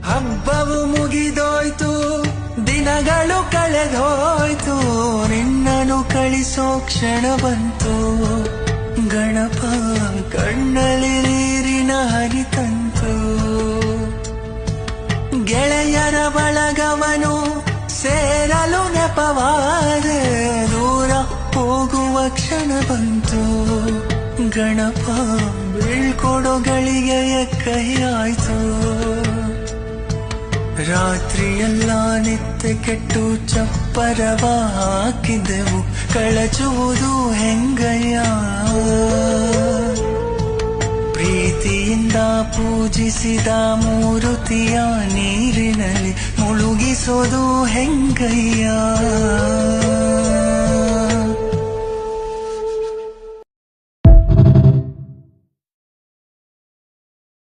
ಹಬ್ಬವು ಮುಗಿದೋಯ್ತು, ದಿನಗಳು ಕಳೆದೋಯ್ತು, ನಿನ್ನನ್ನು ಕಳಿಸೋ ಕ್ಷಣ ಬಂತು. ಗಣಪ ಕಣ್ಣಲ್ಲಿ ನೀರಿನ ಹನಿ ತಂತು. ಗೆಳೆಯರ ಬಳಗವನು ಸೇರಲು ನೆಪವಾದೆ, ದೂರ ಹೋಗುವ ಕ್ಷಣ ಬಂತು. ಗಣಪ ಬೀಳ್ಕೊಡೋ ಗಳಿಗೆಯ ಕೈ ಆಯ್ತು. ರಾತ್ರಿಯೆಲ್ಲ ನಿತ್ಯ ಕೆಟ್ಟು ಚಪ್ಪರವ ಹಾಕಿದೆವು, ಕಳಚುವುದು ಹೆಂಗಯ್ಯ. ಪ್ರೀತಿಯಿಂದ ಪೂಜಿಸಿದ ಮೂರುತಿಯ ನೀರಿನಲ್ಲಿ ಮುಳುಗಿಸೋದು ಹೆಂಗಯ್ಯ.